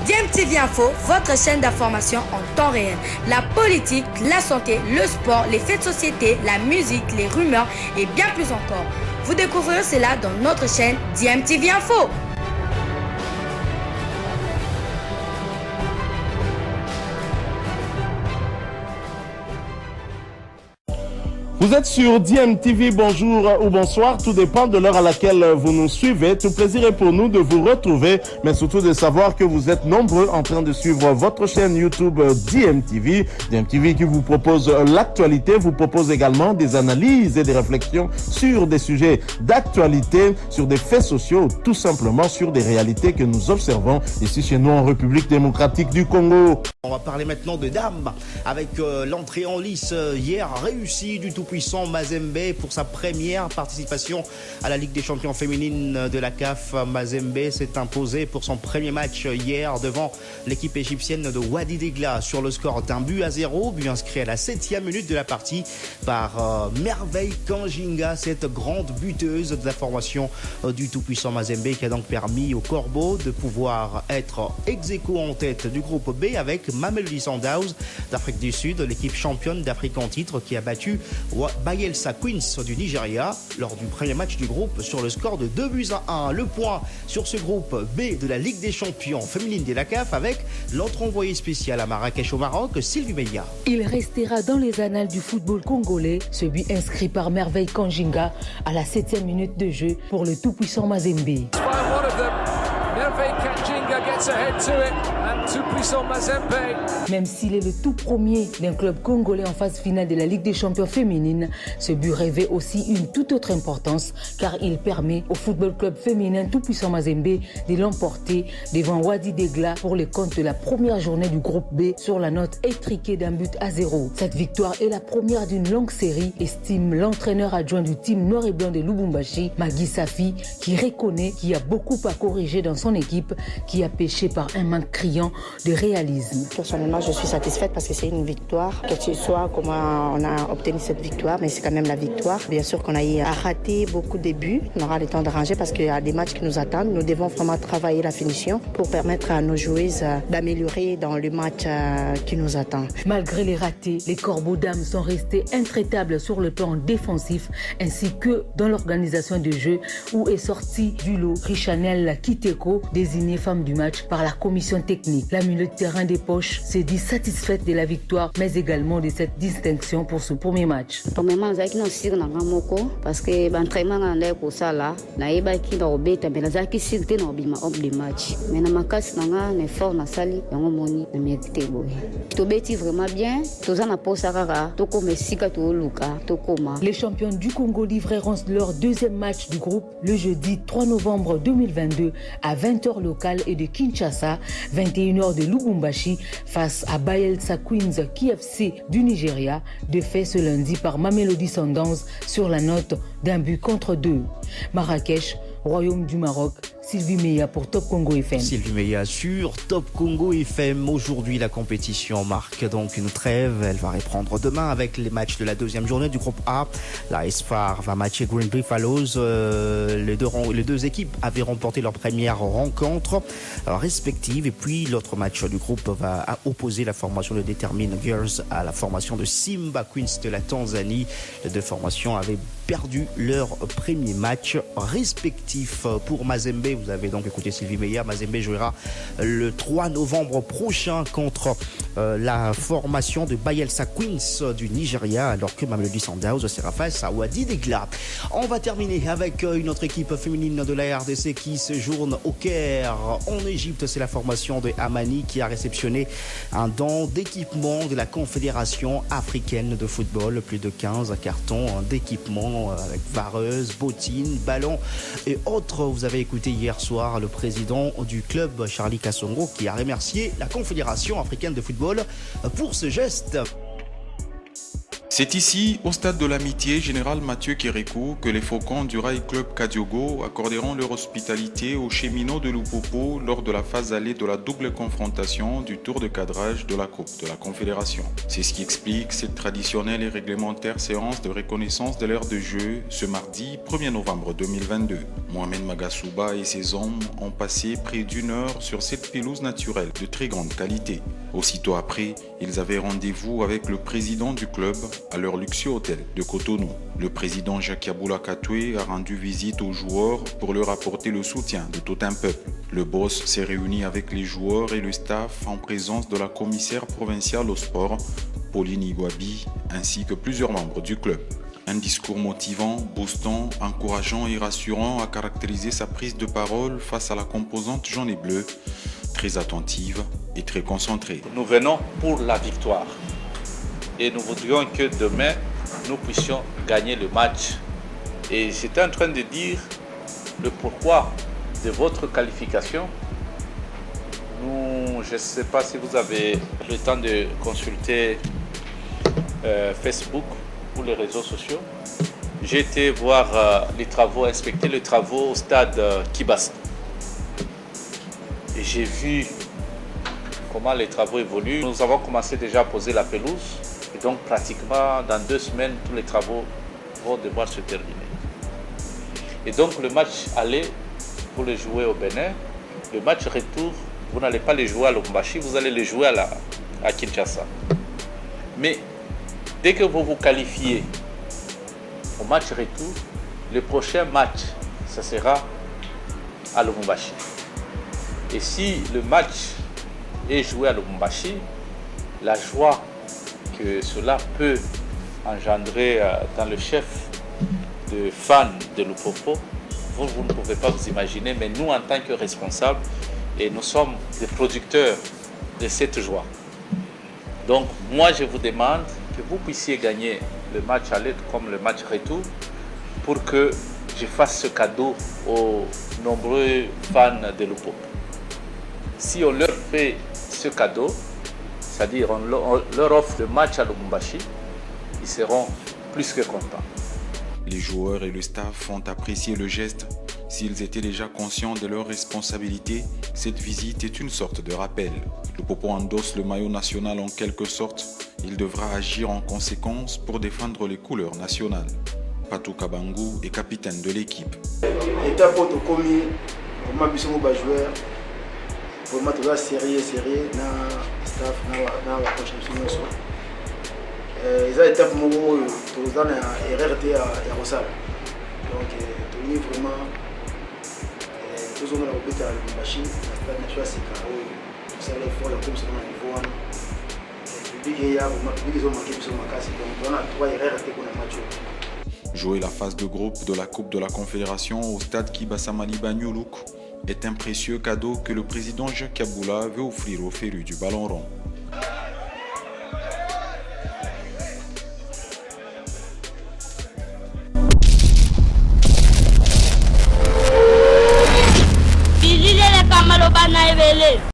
DMTV Info, votre chaîne d'information en temps réel. La politique, la santé, le sport, les faits de société, la musique, les rumeurs et bien plus encore. Vous découvrirez cela dans notre chaîne DMTV Info. Vous êtes sur DMTV, bonjour ou bonsoir, tout dépend de l'heure à laquelle vous nous suivez. Tout plaisir est pour nous de vous retrouver, mais surtout de savoir que vous êtes nombreux en train de suivre votre chaîne YouTube DMTV. DMTV qui vous propose l'actualité, vous propose également des analyses et des réflexions sur des sujets d'actualité, sur des faits sociaux, tout simplement sur des réalités que nous observons ici chez nous en République démocratique du Congo. On va parler maintenant de dames avec l'entrée en lice hier réussie du tout-puissant Mazembe pour sa première participation à la Ligue des champions féminines de la CAF. Mazembe s'est imposé pour son premier match hier devant l'équipe égyptienne de Wadi Degla sur le score d'1-0, but inscrit à la 7e minute de la partie par Merveille Kanjinga, cette grande buteuse de la formation du tout-puissant Mazembe qui a donc permis aux Corbeaux de pouvoir être ex-aequo en tête du groupe B avec Mamelodi Sundowns d'Afrique du Sud, l'équipe championne d'Afrique en titre qui a battu Bayelsa Queens du Nigeria lors du premier match du groupe sur le score de 2-1. Le point sur ce groupe B de la Ligue des champions féminine de la CAF avec notre envoyé spécial à Marrakech au Maroc, Sylvie Meillat. Il restera dans les annales du football congolais, ce but inscrit par Merveille Kanjinga à la 7e minute de jeu pour le tout-puissant Mazembe. Même s'il est le tout premier d'un club congolais en phase finale de la Ligue des champions féminines, ce but revêt aussi une toute autre importance car il permet au football club féminin tout-puissant Mazembe de l'emporter devant Wadi Degla pour le compte de la première journée du groupe B sur la note étriquée d'1-0. Cette victoire est la première d'une longue série, estime l'entraîneur adjoint du team noir et blanc de Lubumbashi, Magui Safi, qui reconnaît qu'il y a beaucoup à corriger dans son équipe qui a péché par un manque criant de réalisme. Personnellement, je suis satisfaite parce que c'est une victoire. Quel que soit comment on a obtenu cette victoire, mais c'est quand même la victoire. Bien sûr qu'on a eu à rater beaucoup de buts. On aura le temps de ranger parce qu'il y a des matchs qui nous attendent. Nous devons vraiment travailler la finition pour permettre à nos joueuses d'améliorer dans le match qui nous attend. Malgré les ratés, les Corbeaux dames sont restés intraitables sur le plan défensif ainsi que dans l'organisation de jeu où est sorti du lot Richanel Kiteko, désignée femme du match par la commission technique. La milieu de terrain des Poches s'est dit satisfaite de la victoire, mais également de cette distinction pour ce premier match. Parce que l'entraînement est pour ça là, qui dans le mais la qui s'était dans le match. Mais dans ma casse, on est fort dans sali, on moni, on mérite boy. To beti vraiment bien, to za na posarara, to comme sika to luka, to koma. Les champions du Congo livreront leur deuxième match du groupe le jeudi 3 novembre 2022 à 20h local et de Kinshasa, 21h de Lubumbashi face à Bayelsa Queens KFC du Nigeria, défait ce lundi par Mamelodi Sundowns sur la note d'1-2. Marrakech, Royaume du Maroc, Sylvie Meillat pour Top Congo FM. Sylvie Meillat sur Top Congo FM. Aujourd'hui, la compétition marque donc une trêve. Elle va reprendre demain avec les matchs de la deuxième journée du groupe A. La SFAR va matcher Green Buffaloes. Les deux équipes avaient remporté leur première rencontre respective. Et puis, l'autre match du groupe va opposer la formation de Determine Girls à la formation de Simba Queens de la Tanzanie. Les deux formations avaient perdu leur premier match respectif. Pour Mazembe, vous avez donc écouté Sylvie Meillat. Mazembe jouera le 3 novembre prochain contre la formation de Bayelsa Queens du Nigeria, alors que Mamelodi Sundowns sera face à Wadi Degla. On va terminer avec une autre équipe féminine de la RDC qui séjourne au Caire en Égypte. C'est la formation de Amani qui a réceptionné un don d'équipement de la Confédération africaine de football. Plus de 15 cartons d'équipement avec vareuse, bottines, ballons et autres. Vous avez écouté hier soir le président du club, Charlie Kassongo, qui a remercié la Confédération africaine de football pour ce geste. C'est ici, au stade de l'Amitié Général Mathieu Kérékou, que les Faucons du Rail Club Kadiogo accorderont leur hospitalité aux cheminots de Lupopo lors de la phase allée de la double confrontation du tour de cadrage de la Coupe de la Confédération. C'est ce qui explique cette traditionnelle et réglementaire séance de reconnaissance de l'heure de jeu ce mardi 1er novembre 2022. Mohamed Magasouba et ses hommes ont passé près d'une heure sur cette pelouse naturelle de très grande qualité. Aussitôt après, ils avaient rendez-vous avec le président du club à leur luxueux hôtel de Cotonou. Le président Jacques Yaboula Katoué a rendu visite aux joueurs pour leur apporter le soutien de tout un peuple. Le boss s'est réuni avec les joueurs et le staff en présence de la commissaire provinciale au sport, Pauline Iguabi, ainsi que plusieurs membres du club. Un discours motivant, boostant, encourageant et rassurant a caractérisé sa prise de parole face à la composante jaune et bleue, très attentive et très concentrée. Nous venons pour la victoire et nous voudrions que demain nous puissions gagner le match. Et j'étais en train de dire le pourquoi de votre qualification. Je ne sais pas si vous avez le temps de consulter Facebook ou les réseaux sociaux. J'ai été voir les travaux, inspecter les travaux au stade Kibasa. Et j'ai vu comment les travaux évoluent. Nous avons commencé déjà à poser la pelouse. Et donc pratiquement dans 2 semaines, tous les travaux vont devoir se terminer. Et donc le match aller, vous le jouez au Bénin. Le match retour, vous n'allez pas le jouer à Lubumbashi, vous allez le jouer à Kinshasa. Mais dès que vous vous qualifiez au match retour, le prochain match, ça sera à Lubumbashi. Et si le match est joué à Lubumbashi, la joie que cela peut engendrer dans le chef de fans de Lupopo, vous ne pouvez pas vous imaginer, mais nous en tant que responsables, et nous sommes des producteurs de cette joie. Donc moi je vous demande que vous puissiez gagner le match aller comme le match retour pour que je fasse ce cadeau aux nombreux fans de Lupopo. Si on leur fait ce cadeau, c'est-à-dire on leur offre le match à Lubumbashi, ils seront plus que contents. Les joueurs et le staff ont apprécié le geste. S'ils étaient déjà conscients de leurs responsabilités, cette visite est une sorte de rappel. Lupopo endosse le maillot national en quelque sorte. Il devra agir en conséquence pour défendre les couleurs nationales. Patou Kabangu est capitaine de l'équipe. Étape au commis, vraiment bien joueur. Vraiment tout ça sérieux na staff na la contribution. Ils ont étape moment tout ça na erreur ya Rosal. Donc tout est vraiment tous on a opéré la machine, la stade national c'est carré. Ça les faut la comme ça na niveau 1. Public ya vraiment public ils ont manqué sur ma casse donc on a 3 erreurs qu'on a match. Jouer la phase de groupe de la Coupe de la Confédération au stade Kibasa Maliba New est un précieux cadeau que le président Jacques Yaboula veut offrir aux férus du ballon rond. Bilile le kamalo bana evele.